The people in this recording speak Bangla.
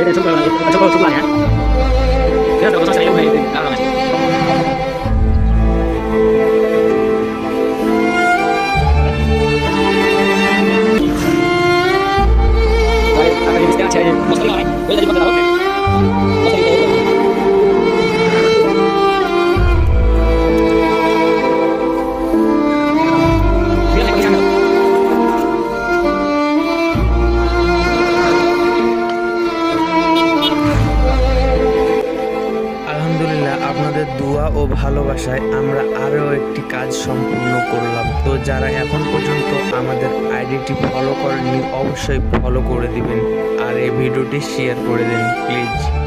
有点受不了了，受不了年。现在我上下又会打了。আলহামদুলিল্লাহ, আপনাদের দোয়া ও ভালোবাসায় আমরা আরও একটি কাজ সম্পূর্ণ করলাম। তো যারা এখন পর্যন্ত আমাদের আইডিটি ফলো করেননি অবশ্যই ফলো করে দিবেন আর এই ভিডিওটি শেয়ার করে দিন প্লিজ।